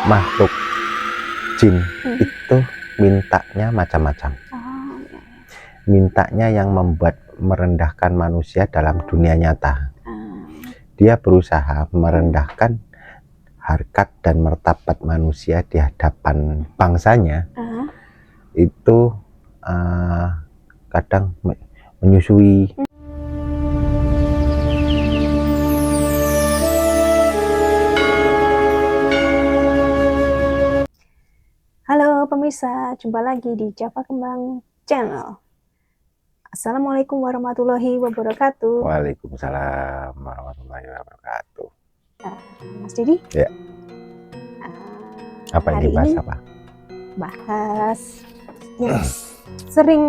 makhluk jin Hmm. itu mintanya macam-macam. Oh, ya, ya. Mintanya yang membuat merendahkan manusia dalam dunia nyata. Ah, Dia berusaha merendahkan harkat dan martabat manusia di hadapan bangsanya. ah. Itu kadang menyusui. Halo pemirsa, jumpa lagi di Java Kembang Channel. Assalamualaikum warahmatullahi wabarakatuh. Waalaikumsalam warahmatullahi wabarakatuh. Mas Didi? Ya. Apa Hari ini bahas ini apa? bahas yang sering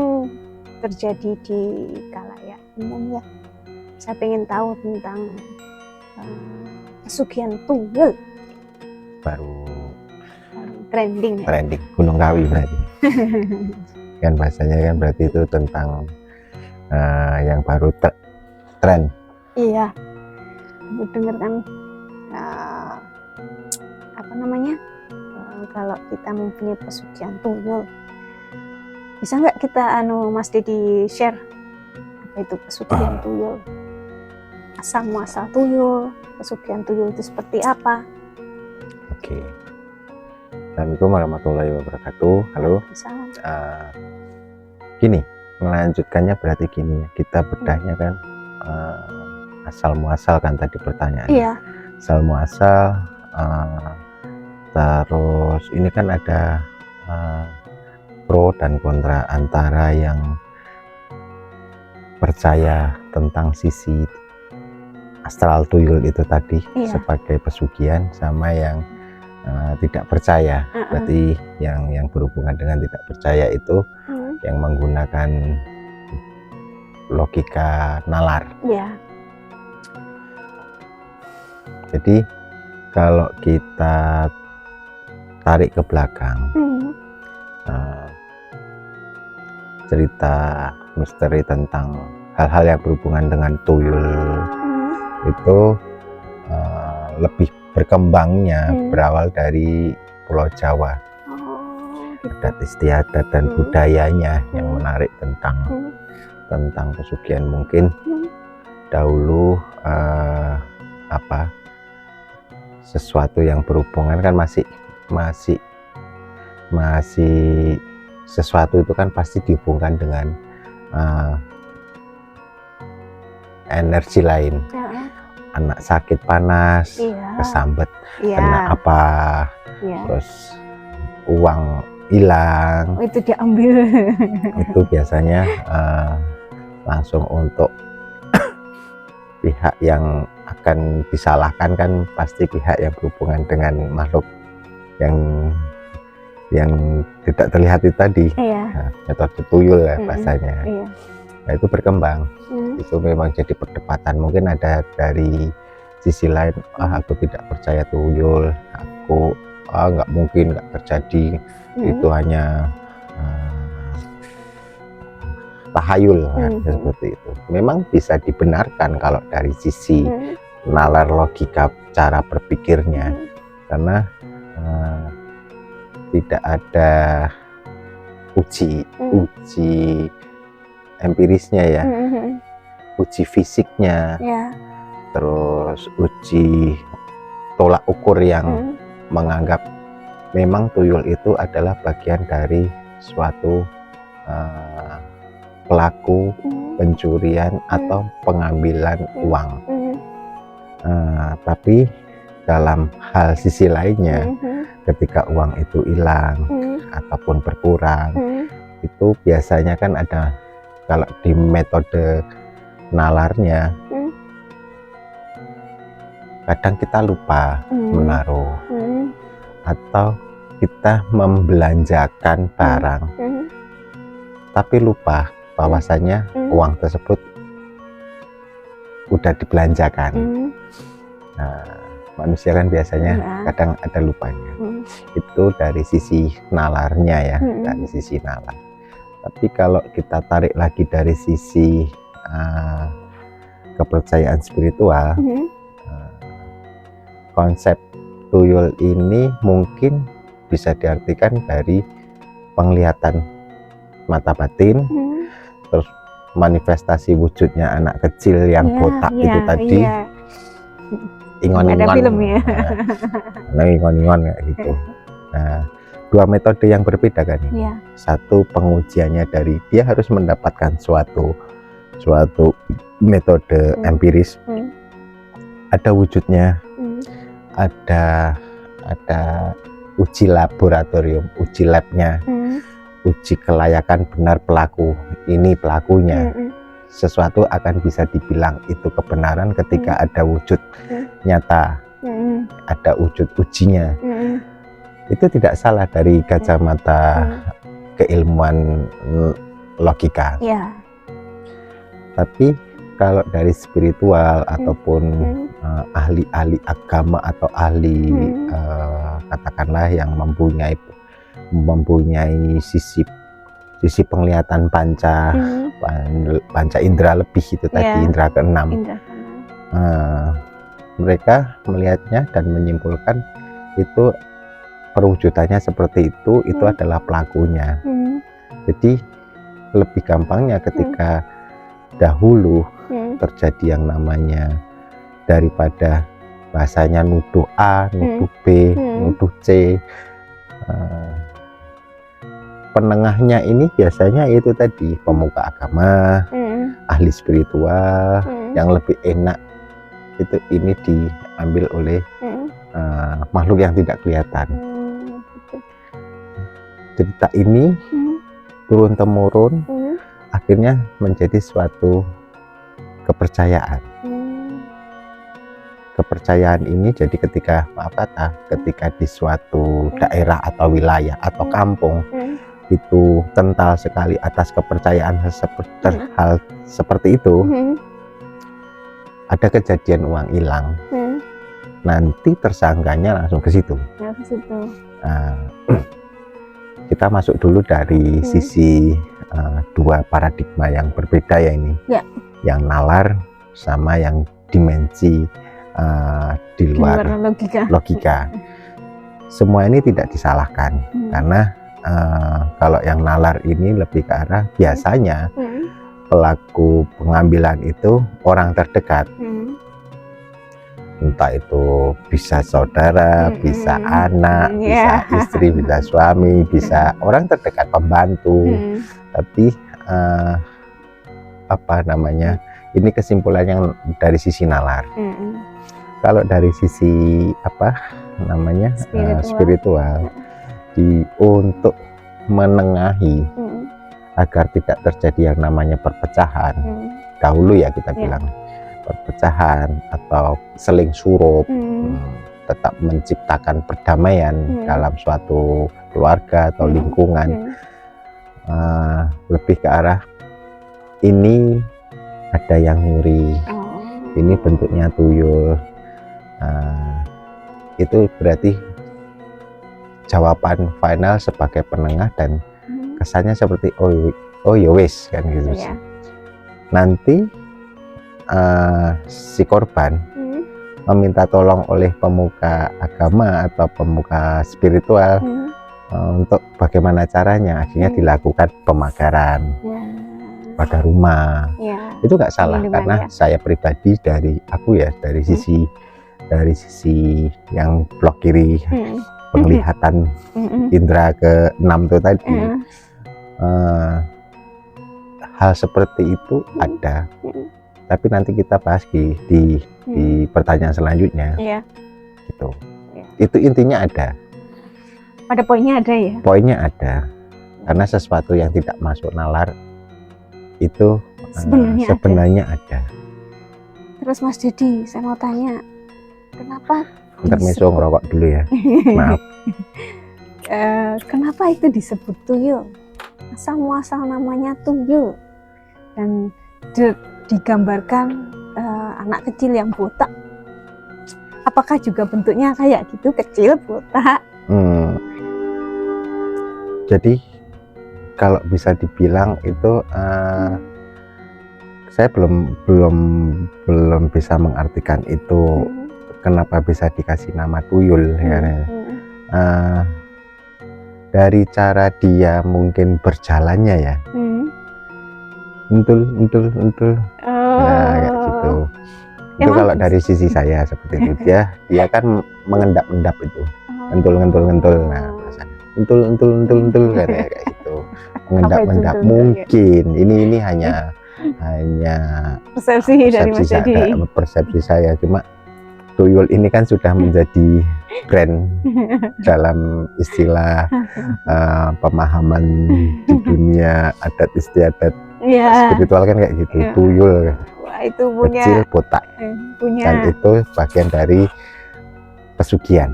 terjadi di khalayak umum ya. Saya pengen tahu tentang pesugihan tuyul. Baru Trending ya. trending Gunung Kawi berarti. Kan bahasanya kan berarti itu tentang yang baru tren. Iya. Aku dengar kan apa namanya? Kalau kita mempunyai pesugihan tuyul, bisa nggak kita Mas Dedi share apa itu pesugihan tuyul? Asal muasal tuyul, pesugihan tuyul itu seperti apa? Oke. Assalamualaikum warahmatullahi wabarakatuh. Halo. Salam. Gini, melanjutkannya berarti gini ya. Kita bedahnya kan asal muasal kan tadi pertanyaannya. Iya. Asal muasal. Terus ini kan ada pro dan kontra antara yang percaya tentang sisi astral tuyul itu tadi sebagai pesugihan, sama yang tidak percaya. Berarti yang berhubungan dengan tidak percaya itu yang menggunakan logika nalar. Ya. Jadi kalau kita tarik ke belakang, cerita misteri tentang hal-hal yang berhubungan dengan tuyul itu lebih berkembangnya berawal dari Pulau Jawa. Adat istiadat dan budayanya yang menarik tentang pesugihan. Mungkin dahulu sesuatu yang berhubungan kan masih sesuatu itu kan pasti dihubungkan dengan energi lain. Anak sakit panas, kesambet, kena apa, terus uang hilang, itu diambil. Itu biasanya langsung untuk pihak yang akan disalahkan kan pasti pihak yang berhubungan dengan makhluk yang tidak terlihat itu tadi. Nah, metode tuyul ya bahasanya. Nah, itu berkembang. Itu memang jadi perdebatan. Mungkin ada dari sisi lain, aku tidak percaya tuyul, aku nggak mungkin, nggak terjadi, itu hanya tahayul, seperti itu. Memang bisa dibenarkan kalau dari sisi nalar logika cara berpikirnya, karena tidak ada uji empirisnya ya, uji fisiknya, terus uji tolak ukur yang menganggap memang tuyul itu adalah bagian dari suatu pelaku pencurian atau pengambilan uang. Tapi dalam hal sisi lainnya, ketika uang itu hilang ataupun berkurang, itu biasanya kan ada, kalau di metode nalarnya, kadang kita lupa menaruh atau kita membelanjakan barang tapi lupa bahwasanya uang tersebut udah dibelanjakan. Nah, manusia kan biasanya kadang ada lupanya. Itu dari sisi nalarnya ya, dari sisi nalar. Tapi kalau kita tarik lagi dari sisi kepercayaan spiritual, konsep tuyul ini mungkin bisa diartikan dari penglihatan mata batin, terus manifestasi wujudnya anak kecil yang botak itu tadi, ingon-ingon, ingon-ingon kayak gitu. Nah, dua metode yang berbeda kan ini. Satu pengujiannya dari dia harus mendapatkan suatu metode empiris, ada wujudnya, ada uji laboratorium, uji labnya, uji kelayakan benar pelaku, ini pelakunya. Sesuatu akan bisa dibilang itu kebenaran ketika ada wujud nyata, ada wujud ujinya. Itu tidak salah dari kacamata keilmuan logika. Tapi kalau dari spiritual ataupun ahli-ahli agama atau ahli katakanlah yang mempunyai sisi penglihatan panca indera lebih itu tadi, indera keenam, mereka melihatnya dan menyimpulkan itu perwujudannya seperti itu adalah pelakunya. Jadi lebih gampangnya ketika dahulu terjadi yang namanya daripada bahasanya nuduh A, nuduh B, nuduh C, penengahnya ini biasanya itu tadi pemuka agama, ahli spiritual, yang lebih enak itu ini diambil oleh makhluk yang tidak kelihatan. Cerita ini turun temurun akhirnya menjadi suatu kepercayaan. Kepercayaan ini jadi ketika ketika di suatu daerah atau wilayah atau kampung itu kental sekali atas kepercayaan hal seperti itu, ada kejadian uang hilang, nanti tersangkanya langsung ke situ. Kita masuk dulu dari sisi dua paradigma yang berbeda ya ini, yang nalar sama yang dimensi di luar logika. Semua ini tidak disalahkan karena kalau yang nalar ini lebih ke arah biasanya pelaku pengambilan itu orang terdekat, entah itu bisa saudara, bisa anak, bisa istri, bisa suami, bisa orang terdekat, pembantu. Tapi ini kesimpulan yang dari sisi nalar. Kalau dari sisi spiritual, untuk menengahi agar tidak terjadi yang namanya perpecahan, dahulu ya kita bilang perpecahan atau seling surup, tetap menciptakan perdamaian dalam suatu keluarga atau lingkungan, lebih ke arah ini ada yang nyuri, ini bentuknya tuyul, itu berarti jawaban final sebagai penengah dan kesannya seperti oh ya wis kan gitu. Nanti si korban meminta tolong oleh pemuka agama atau pemuka spiritual untuk bagaimana caranya, akhirnya dilakukan pemagaran pada rumah. Itu nggak salah karena saya pribadi dari sisi yang blok kiri, penglihatan indera ke-6 itu tadi, hal seperti itu ada, tapi nanti kita bahas di pertanyaan selanjutnya. Gitu. Itu intinya ada. Pada poinnya ada ya? Poinnya ada, karena sesuatu yang tidak masuk nalar itu sebenarnya ada. Terus Mas Dedi, saya mau tanya, kenapa intermezzo ngerokok dulu ya, maaf. Kenapa itu disebut tuyul? Asal-muasal namanya tuyul dan digambarkan anak kecil yang botak. Apakah juga bentuknya kayak gitu, kecil, botak? Jadi kalau bisa dibilang itu saya belum bisa mengartikan itu kenapa bisa dikasih nama tuyul ya. Dari cara dia mungkin berjalannya ya, entul nah kayak gitu. Itu kalau dari sisi saya seperti itu, dia kan mengendap-endap itu, entul. Nah entul kayak gitu, mengendap-endap mungkin. Ini hanya persepsi dari Mas Dedi. Persepsi saya, cuma tuyul ini kan sudah menjadi brand dalam istilah pemahaman di dunia adat istiadat spiritual kan kayak gitu. Tuyul. Wah, itu punya kecil, botak, dan itu bagian dari pesugihan.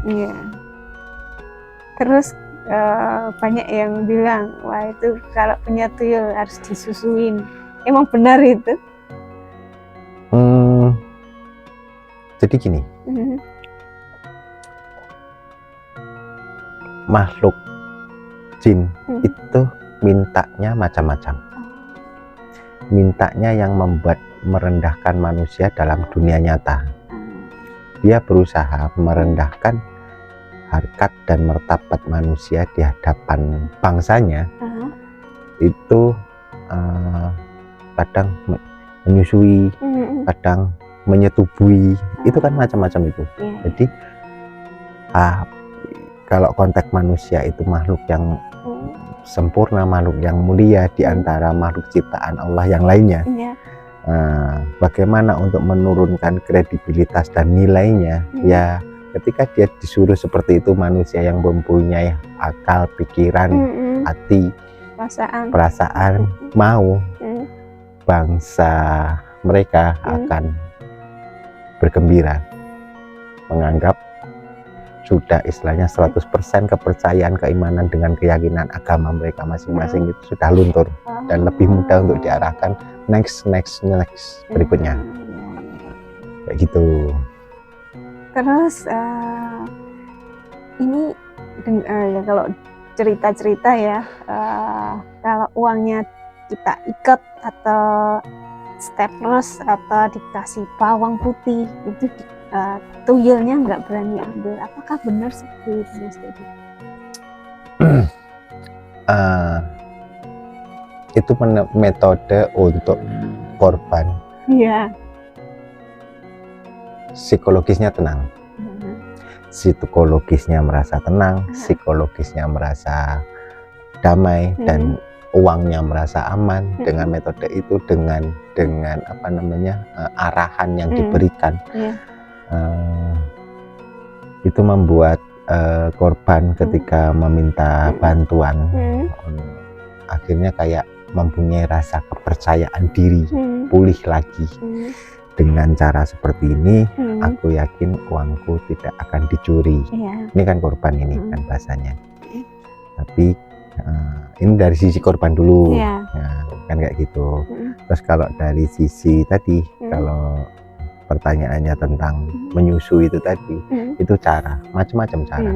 Terus banyak yang bilang, wah itu kalau punya tuyul harus disusuin. Emang benar itu? Jadi gini, makhluk jin itu mintanya macam-macam. Mintanya yang membuat merendahkan manusia dalam dunia nyata. Dia berusaha merendahkan harkat dan martabat manusia di hadapan bangsanya. Itu kadang menyusui, kadang menyetubui, itu kan macam-macam itu. Jadi kalau konteks manusia itu makhluk yang sempurna, makhluk yang mulia di antara makhluk ciptaan Allah yang lainnya. Bagaimana untuk menurunkan kredibilitas dan nilainya? Ya ketika dia disuruh seperti itu, manusia yang mempunyai akal, pikiran, hati, perasaan, mau, bangsa mereka akan bergembira, menganggap sudah istilahnya 100% kepercayaan, keimanan dengan keyakinan agama mereka masing-masing itu sudah luntur dan lebih mudah untuk diarahkan next berikutnya, kayak gitu. Terus ini ya kalau cerita-cerita ya, kalau uangnya kita ikat atau staples atau dikasih bawang putih, itu tuyulnya nggak berani ambil. Apakah benar seperti itu, Mas Dedi? Itu metode untuk korban. Psikologisnya tenang, psikologisnya merasa tenang, psikologisnya merasa damai, dan uangnya merasa aman dengan metode itu, dengan apa namanya arahan yang diberikan. Itu membuat korban ketika meminta bantuan akhirnya kayak mempunyai rasa kepercayaan diri, pulih lagi. Dengan cara seperti ini, aku yakin uangku tidak akan dicuri. Ini kan korban ini kan bahasanya. Tapi ini dari sisi korban dulu, kan kayak gitu. Terus kalau dari sisi tadi, kalau pertanyaannya tentang menyusui itu tadi, itu cara, macam-macam cara.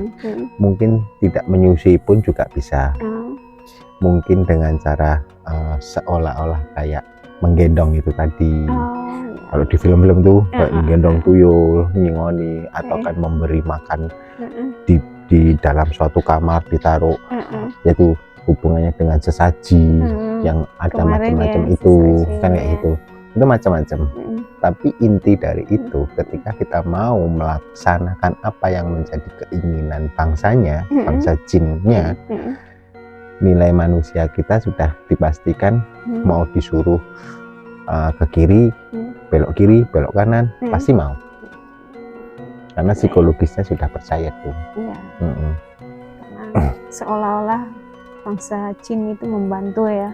Mungkin tidak menyusui pun juga bisa. Mungkin dengan cara seolah-olah kayak menggendong itu tadi. Kalau di film-film tuh kayak menggendong tuyul, nyingoni, atau kan memberi makan di dalam suatu kamar, ditaruh, yaitu hubungannya dengan sesaji yang ada macam-macam itu, kan kayak gitu. Itu macam-macam. Tapi inti dari itu, ketika kita mau melaksanakan apa yang menjadi keinginan bangsanya, bangsa jinnya, nilai manusia kita sudah dipastikan mau disuruh ke kiri, belok kanan, pasti mau. Karena psikologisnya sudah percaya tuh. Karena seolah-olah bangsa jin itu membantu ya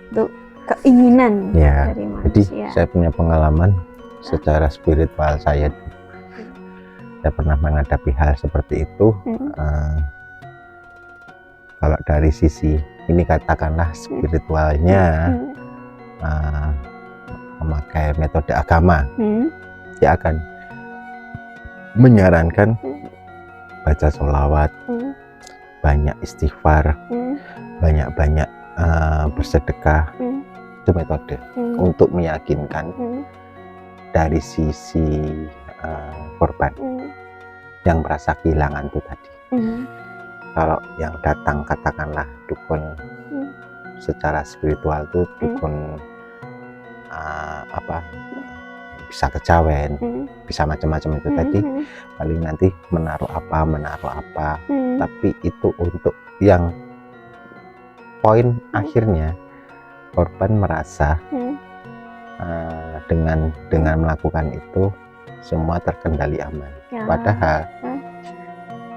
untuk keinginan dari manusia. Jadi saya punya pengalaman secara spiritual, saya pernah menghadapi hal seperti itu. Kalau dari sisi ini katakanlah spiritualnya, memakai metode agama, dia akan menyarankan baca sholawat, banyak istighfar, banyak-banyak bersedekah. Itu metode untuk meyakinkan dari sisi korban yang merasa kehilangan itu tadi. Kalau yang datang katakanlah dukun secara spiritual tuh dukun bisa kejawen, bisa macam-macam itu tadi, paling nanti menaruh apa, tapi itu untuk yang poin akhirnya korban merasa dengan melakukan itu semua terkendali aman. Padahal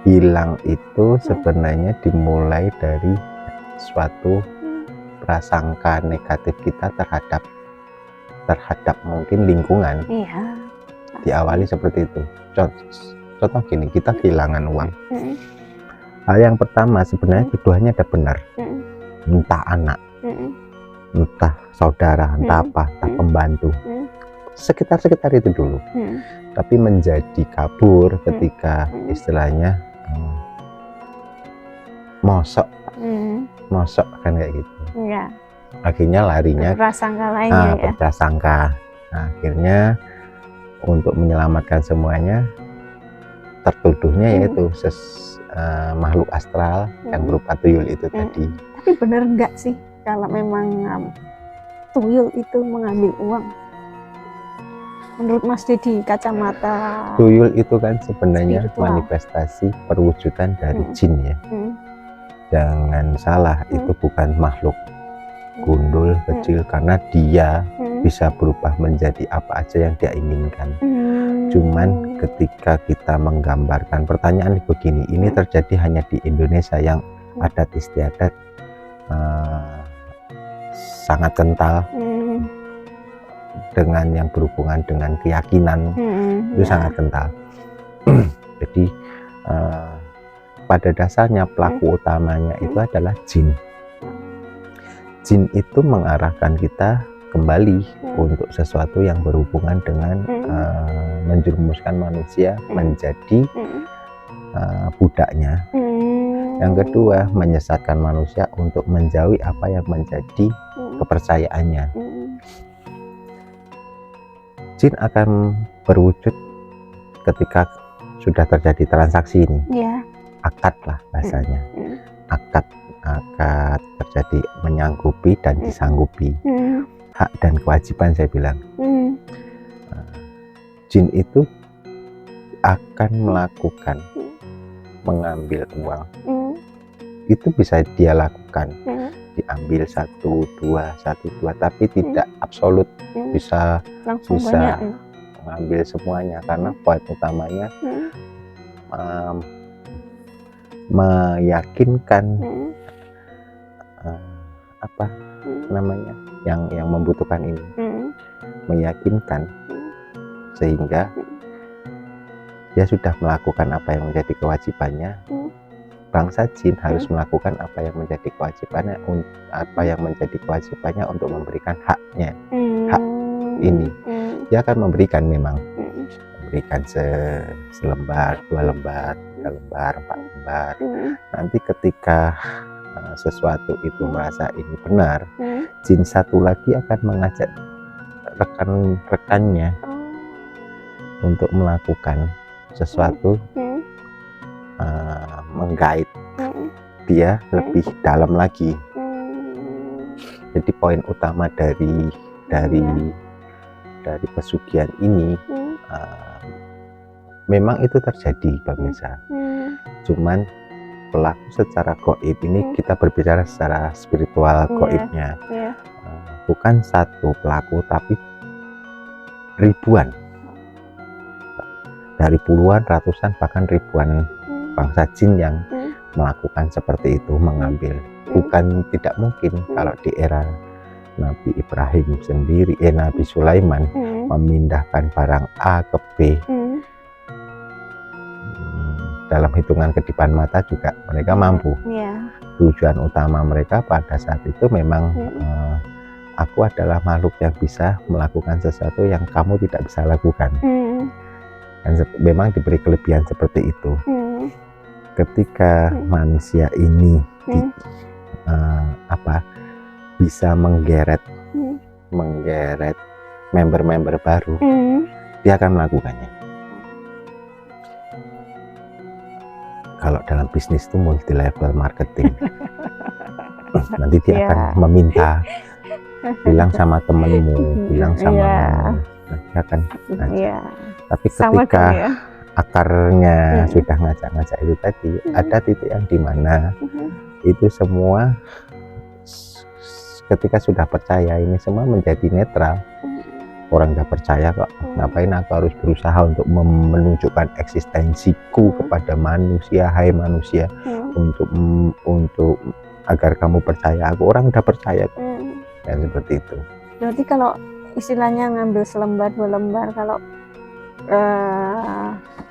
hilang itu sebenarnya dimulai dari suatu prasangka negatif kita terhadap mungkin lingkungan. Diawali seperti itu. Contoh gini, kita kehilangan uang. Hal yang pertama sebenarnya keduanya ada benar. Entah anak, entah saudara, entah apa, entah pembantu, sekitar itu dulu. Tapi menjadi kabur ketika istilahnya mosok kan kayak gitu. Akhirnya larinya berprasangka lainnya, berprasangka. Akhirnya untuk menyelamatkan semuanya, tertuduhnya yaitu makhluk astral yang berupa tuyul itu tadi. Tapi benar nggak sih kalau memang tuyul itu mengambil uang? Menurut Mas Dedi, kacamata tuyul itu kan sebenarnya spiritual, manifestasi perwujudan dari jin ya. Jangan salah, itu bukan makhluk gundul kecil, karena dia bisa berubah menjadi apa aja yang dia inginkan. Cuman ketika kita menggambarkan, pertanyaan begini, ini terjadi hanya di Indonesia yang adat istiadat sangat kental dengan yang berhubungan dengan keyakinan, itu sangat kental. Jadi pada dasarnya pelaku utamanya itu adalah jin. Jin itu mengarahkan kita kembali untuk sesuatu yang berhubungan dengan menjerumuskan manusia menjadi budaknya. Yang kedua, menyesatkan manusia untuk menjauhi apa yang menjadi kepercayaannya. Jin akan berwujud ketika sudah terjadi transaksi ini. Akad lah bahasanya. Akad terjadi menyanggupi dan disanggupi, hak dan kewajiban saya bilang. Jin itu akan melakukan mengambil uang, itu bisa dia lakukan, diambil 1, 2, tapi tidak absolut bisa mengambil semuanya, karena poin utamanya meyakinkan yang membutuhkan ini, meyakinkan sehingga dia sudah melakukan apa yang menjadi kewajibannya. Bangsa jin harus melakukan apa yang menjadi kewajibannya, untuk memberikan haknya, hak ini. Dia akan memberikan, memang memberikan selembar, 2 lembar, 3 lembar, 4 lembar. Nanti ketika sesuatu itu merasa ini benar, jin satu lagi akan mengajak rekan-rekannya untuk melakukan sesuatu, menggait dia lebih dalam lagi. Jadi poin utama dari pesugihan ini, memang itu terjadi pemirsa. Cuman pelaku secara gaib ini, kita berbicara secara spiritual gaibnya, bukan satu pelaku tapi ribuan, dari puluhan, ratusan, bahkan ribuan bangsa jin yang melakukan seperti itu, mengambil. Bukan tidak mungkin kalau di era Nabi Ibrahim sendiri, Nabi Sulaiman memindahkan barang A ke B dalam hitungan kedipan mata juga mereka mampu. Tujuan utama mereka pada saat itu memang aku adalah makhluk yang bisa melakukan sesuatu yang kamu tidak bisa lakukan. Dan memang diberi kelebihan seperti itu. Ketika manusia ini bisa menggeret member-member baru, dia akan melakukannya. kalau dalam bisnis itu multi level marketing. Nanti dia akan meminta, bilang sama temenmu, bilang sama mamamu, nanti akan ngajak. Tapi ketika akarnya sudah ngajak-ngajak itu tadi, ada titik yang dimana itu semua ketika sudah percaya ini semua menjadi netral. Orang udah percaya kok, ngapain aku harus berusaha untuk menunjukkan eksistensiku kepada manusia, hai manusia, untuk agar kamu percaya aku. Orang udah percaya kok. Dan seperti itu. Berarti kalau istilahnya ngambil selembar dua lembar, kalau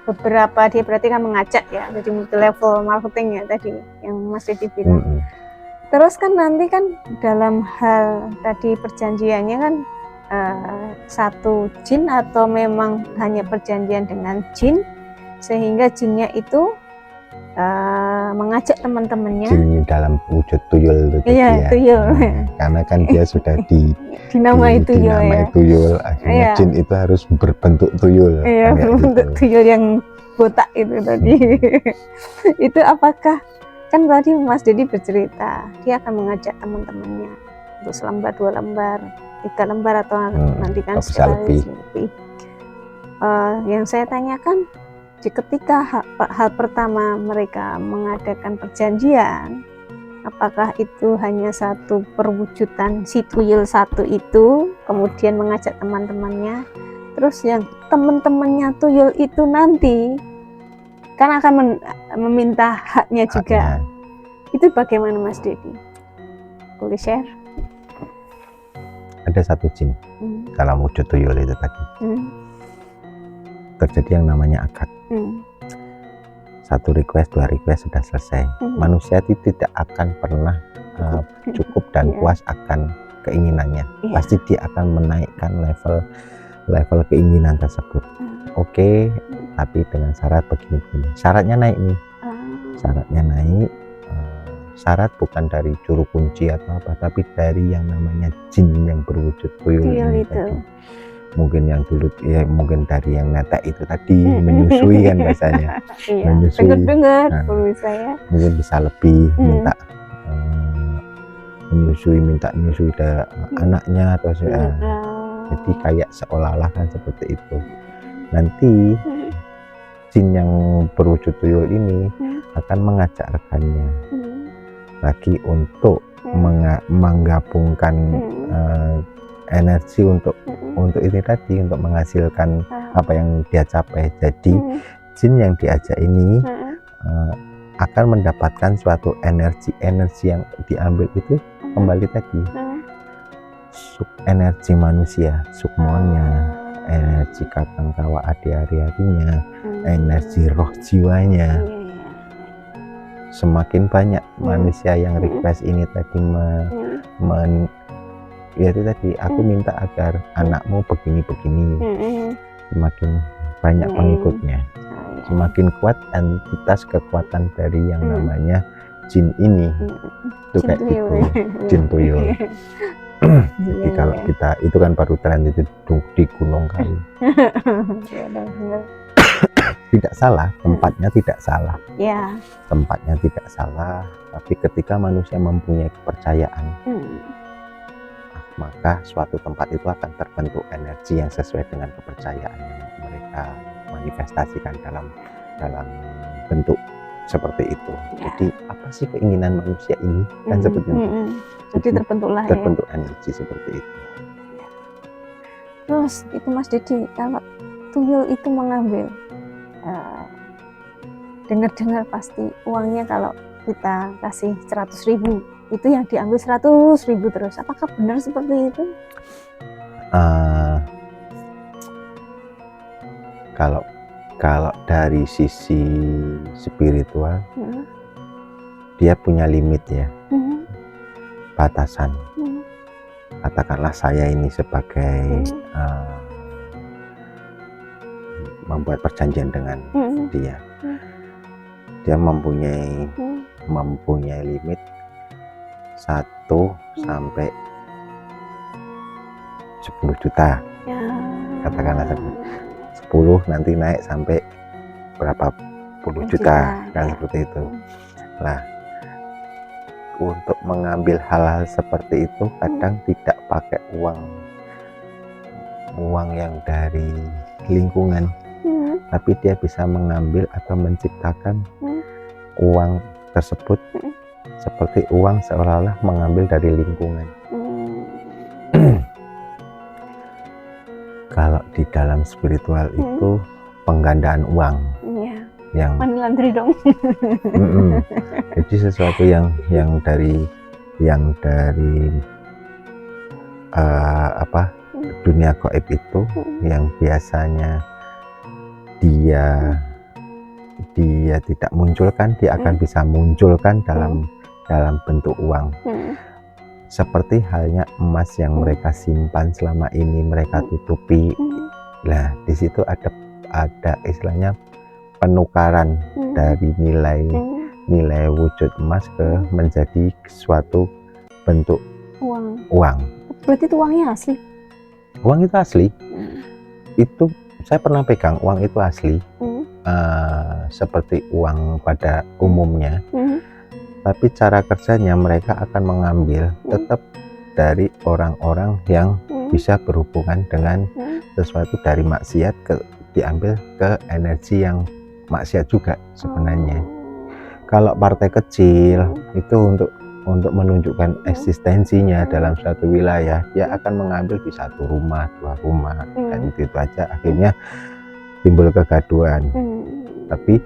beberapa dia berarti kan mengajak ya, jadi multi level marketing ya tadi yang Mas Dedi bilang. Terus kan nanti kan dalam hal tadi perjanjiannya kan satu jin atau memang hanya perjanjian dengan jin sehingga jinnya itu mengajak teman-temannya. Jin dalam wujud tuyul itu ya. Tuyul. Karena kan dia sudah dinamai tuyul, akhirnya jin itu harus berbentuk tuyul. Iya, berbentuk tuyul yang botak itu tadi. Itu apakah kan tadi Mas Dedi bercerita dia akan mengajak teman-temannya untuk selembar dua lembar 3 lembar atau nanti kan sekali lebih. Yang saya tanyakan ketika hal pertama mereka mengadakan perjanjian, apakah itu hanya satu perwujudan si tuyul satu itu kemudian mengajak teman-temannya, terus yang teman-temannya tuyul itu nanti kan akan meminta haknya juga. Itu bagaimana Mas Dedi? Boleh share? Ada satu jin dalam wujud tuyul itu tadi. Terjadi yang namanya akad. Satu request, 2 request sudah selesai. Manusia itu tidak akan pernah cukup dan puas akan keinginannya. Pasti dia akan menaikkan level keinginan tersebut. Oke, tapi dengan syarat begini-begini. Syaratnya naik nih. Syaratnya naik. Syarat bukan dari juru kunci atau apa, tapi dari yang namanya jin yang berwujud tuyul ini tadi. Mungkin yang dulu ya, mungkin dari yang netek itu tadi menyusui kan bahasanya. Menyusui. Mungkin bisa lebih minta minta menyusui anaknya atau jadi kayak seolah-olah kan seperti itu. Nanti jin yang berwujud tuyul ini akan mengajak rekannya lagi untuk menggabungkan energi untuk ini tadi, untuk menghasilkan apa yang dia capai. Jadi jin yang diajak ini akan mendapatkan suatu energi yang diambil itu kembali tadi energi manusia, sukmonya, energi kakang kawa adi hari-harinya, energi roh jiwanya. Semakin banyak manusia yang request ini tadi ya itu tadi, aku minta agar anakmu begini-begini, semakin banyak pengikutnya, semakin kuat entitas kekuatan dari yang namanya jin ini. Itu kayak gitu, jin tuyul. Jadi kalau kita itu kan baru tren itu di Gunung Kayu. Tidak salah, tempatnya tidak salah. Tempatnya tidak salah, tapi ketika manusia mempunyai kepercayaan, maka suatu tempat itu akan terbentuk energi yang sesuai dengan kepercayaan yang mereka manifestasikan dalam bentuk seperti itu. Jadi apa sih keinginan manusia ini kan seperti itu. Jadi terbentuk energi seperti itu. Terus itu Mas Dedi, kalau tuyul itu mengambil, dengar-dengar pasti uangnya kalau kita kasih 100.000 itu yang diambil 100.000 terus. Apakah benar seperti itu? Kalau dari sisi spiritual, dia punya limit ya, batasan. Katakanlah saya ini sebagai membuat perjanjian dengan dia mempunyai limit 1 sampai 10 juta, katakanlah 10, nanti naik sampai berapa 10 juta kan seperti itu. Nah, untuk mengambil hal-hal seperti itu kadang tidak pakai uang yang dari lingkungan, tapi dia bisa mengambil atau menciptakan uang tersebut seperti uang seolah-olah mengambil dari lingkungan. Kalau di dalam spiritual itu penggandaan uang, yang money laundry dong. Jadi sesuatu yang dari dunia gaib itu yang biasanya dia tidak munculkan, dia akan bisa munculkan dalam bentuk uang. Seperti halnya emas yang mereka simpan selama ini, mereka tutupi. Nah, di situ ada istilahnya penukaran dari nilai wujud emas ke menjadi suatu bentuk uang. Berarti itu uangnya asli? Uang itu asli. Itu saya pernah pegang uang itu asli. Seperti uang pada umumnya. Tapi cara kerjanya mereka akan mengambil tetap dari orang-orang yang bisa berhubungan dengan sesuatu dari maksiat, diambil ke energi yang maksiat juga sebenarnya. Kalau partai kecil itu untuk menunjukkan eksistensinya dalam suatu wilayah, dia akan mengambil di 1 rumah, 2 rumah, dan itu aja akhirnya timbul kegaduhan. Tapi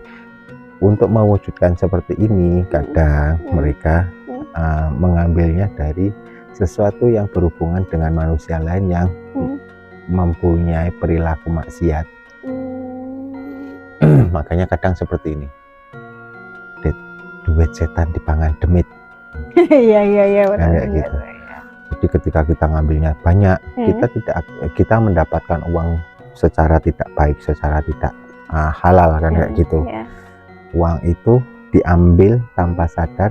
untuk mewujudkan seperti ini kadang mereka mengambilnya dari sesuatu yang berhubungan dengan manusia lain yang mempunyai perilaku maksiat. Makanya kadang seperti ini, duit setan dipangan demit. Iya Kayak gitu. Jadi ketika kita ngambilnya banyak, kita mendapatkan uang secara tidak baik, secara tidak halal kan kayak gitu. Uang itu diambil tanpa sadar,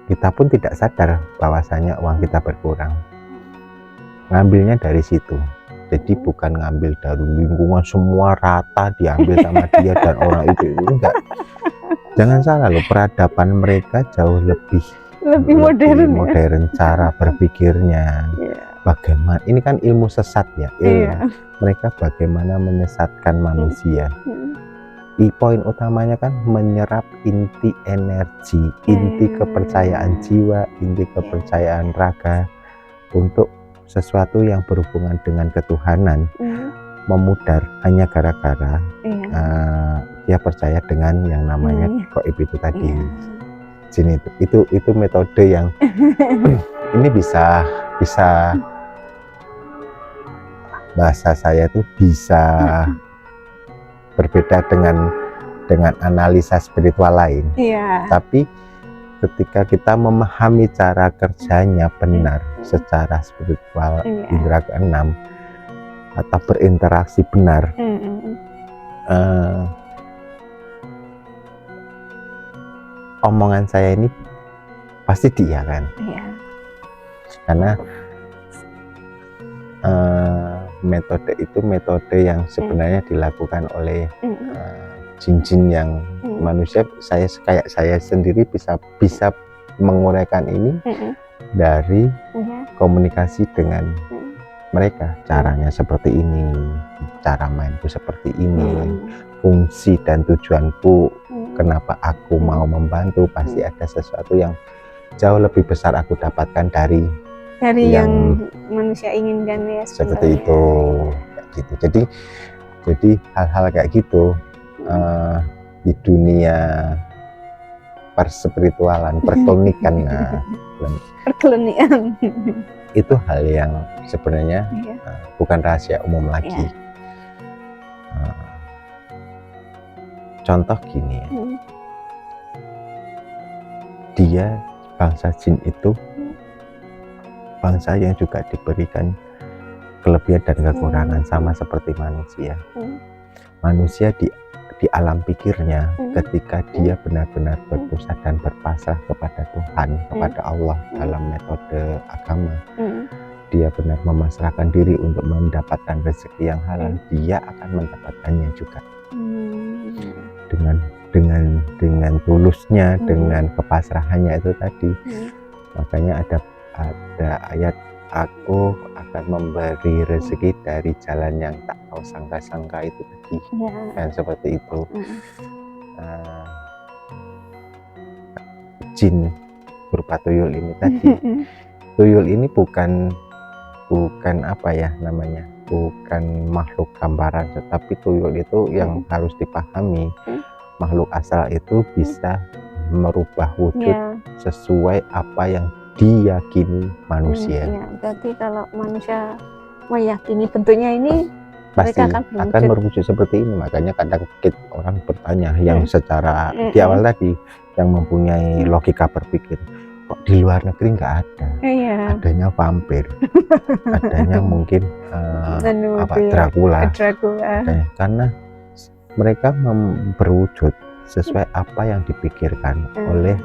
kita pun tidak sadar bahwasanya uang kita berkurang. Ngambilnya dari situ. Jadi bukan ngambil dari lingkungan semua rata diambil sama dia dan orang itu enggak. Jangan salah loh, peradaban mereka jauh lebih modern cara berpikirnya. Bagaimana ini kan ilmu sesat ya, mereka bagaimana menyesatkan manusia. Poin utamanya kan menyerap inti energi, inti kepercayaan jiwa, inti kepercayaan raga untuk sesuatu yang berhubungan dengan ketuhanan, memudar hanya gara-gara dia percaya dengan yang namanya gaib itu tadi. Jin itu metode yang ini bisa bahasa saya itu bisa berbeda dengan analisa spiritual lain. Tapi ketika kita memahami cara kerjanya benar secara spiritual indera keenam atau berinteraksi benar, omongan saya ini pasti diiyakan. Karena metode itu metode yang sebenarnya dilakukan oleh jin-jin yang manusia. Saya sendiri bisa menguraikan ini dari komunikasi dengan mereka. Caranya seperti ini, cara mainku seperti ini, fungsi dan tujuanku, kenapa aku mau membantu, pasti ada sesuatu yang jauh lebih besar aku dapatkan dari yang manusia inginkan ya. Seperti itu, gitu. Jadi hal-hal kayak gitu di dunia perspiritualan, perkliниkan, perkliниkan itu hal yang sebenarnya bukan rahasia umum lagi. Contoh gini ya, dia bangsa jin itu bangsa yang juga diberikan kelebihan dan kekurangan sama seperti manusia. Manusia di alam pikirnya ketika dia benar-benar berpusat dan berpasrah kepada Tuhan, kepada Allah dalam metode agama, dia benar memasrahkan diri untuk mendapatkan rezeki yang halal, dia akan mendapatkannya juga dengan dengan tulusnya, dengan kepasrahannya itu tadi. Makanya ada ayat, aku akan memberi rezeki dari jalan yang tak kau sangka-sangka itu tadi. Dan seperti itu. Jin berupa tuyul ini tadi. Tuyul ini bukan apa ya namanya, bukan makhluk gambaran, tetapi tuyul itu yang harus dipahami, makhluk astral itu bisa merubah wujud sesuai apa yang diyakini manusia. Berarti kalau manusia meyakini bentuknya ini, pasti mereka akan berwujud seperti ini. Makanya kadang orang bertanya yang secara di awal tadi, yang mempunyai logika berpikir, kok di luar negeri nggak ada, adanya vampir, adanya mungkin Dracula. Karena mereka berwujud sesuai apa yang dipikirkan oleh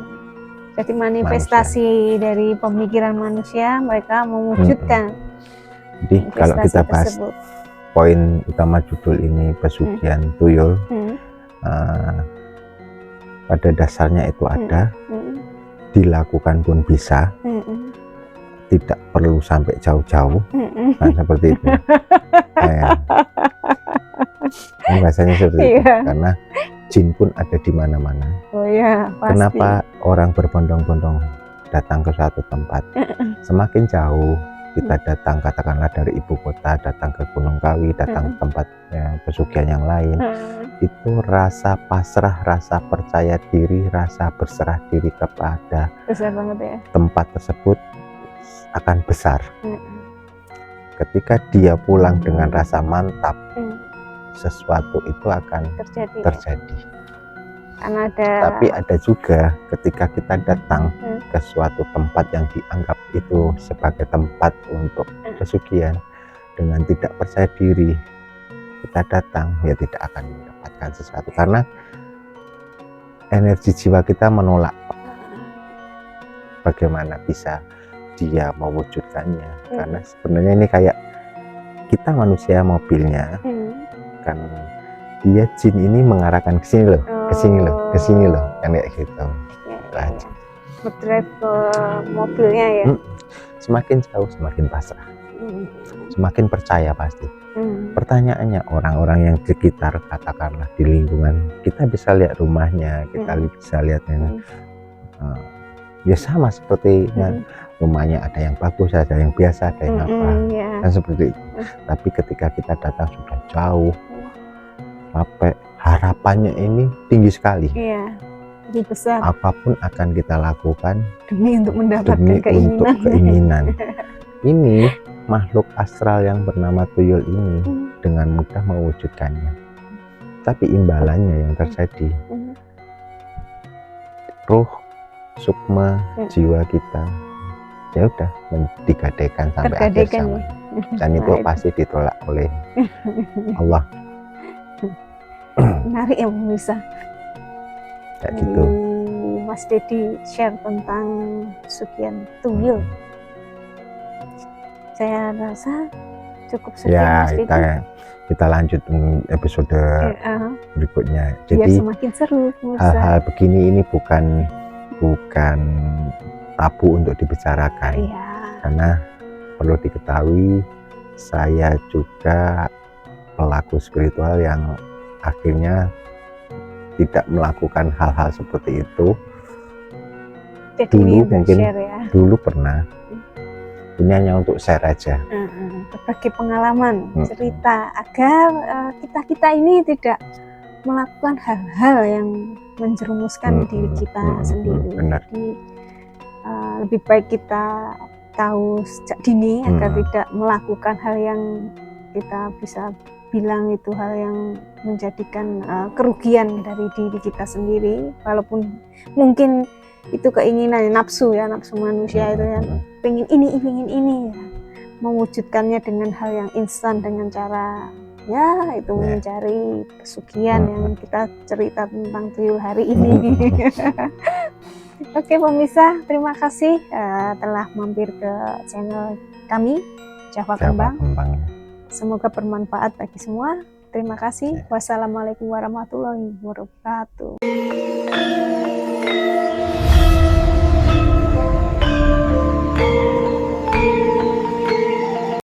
jadi manifestasi manusia. Dari pemikiran manusia mereka mewujudkan. Jadi kalau kita bahas poin utama judul ini, pesugihan tuyul, pada dasarnya itu ada, dilakukan pun bisa, tidak perlu sampai jauh-jauh, nah, seperti itu. Ini bahasanya seperti itu, karena jin pun ada di mana-mana. Kenapa orang berbondong-bondong datang ke suatu tempat? Semakin jauh kita datang, katakanlah dari ibu kota, datang ke Gunung Kawi, datang ke tempat pesugihan yang lain, itu rasa pasrah, rasa percaya diri, rasa berserah diri kepada tempat tersebut akan besar. Ketika dia pulang dengan rasa mantap, sesuatu itu akan terjadi. Tapi ada juga ketika kita datang ke suatu tempat yang dianggap itu sebagai tempat untuk pesugihan, dengan tidak percaya diri kita datang, ya tidak akan mendapatkan sesuatu, karena energi jiwa kita menolak. Bagaimana bisa dia mewujudkannya? Karena sebenarnya ini kayak kita manusia, mobilnya kan dia jin ini mengarahkan ke sini loh, ke sini loh, kan kayak gitu. Ngedrive ke mobilnya ya. Semakin jauh semakin pasrah, semakin percaya pasti. Pertanyaannya, orang-orang yang sekitar, katakanlah di lingkungan kita, bisa lihat rumahnya, kita bisa lihatnya, ya sama seperti rumahnya, ada yang bagus, ada yang biasa, ada yang apa, dan seperti itu. Tapi ketika kita datang sudah jauh, sampai harapannya ini tinggi sekali, lebih besar. Apapun akan kita lakukan demi untuk mendapatkan keinginan. Ini makhluk astral yang bernama tuyul ini dengan mudah mewujudkannya. Tapi imbalannya yang terjadi, roh sukma jiwa kita ya udah digadaikan sampai akhir zaman, dan itu pasti ditolak oleh Allah. Menarik ya pemirsa. Kayak gitu. Mas Dedi share tentang pesugihan tuyul. Saya rasa cukup sekian, ya, Mas Dedi. Kita lanjut episode berikutnya. Biar jadi semakin seru, hal-hal begini ini bukan tabu untuk dibicarakan, karena perlu diketahui saya juga pelaku spiritual yang akhirnya tidak melakukan hal-hal seperti itu. Jadi dulu mungkin dulu pernah, ini hanya untuk share aja, berbagi pengalaman, cerita, agar kita ini tidak melakukan hal-hal yang menjerumuskan diri kita sendiri. Jadi lebih baik kita tahu sejak dini agar tidak melakukan hal yang kita bisa bilang itu hal yang menjadikan kerugian dari diri kita sendiri, walaupun mungkin itu keinginan nafsu manusia itu yang pengen ini ya. Mewujudkannya dengan hal yang instan, dengan cara ya itu mencari pesugihan yang kita cerita tentang tuyul hari ini. Oke pemirsa, terima kasih telah mampir ke channel kami Java Kembang. Semoga bermanfaat bagi semua. Terima kasih. Wassalamualaikum warahmatullahi wabarakatuh.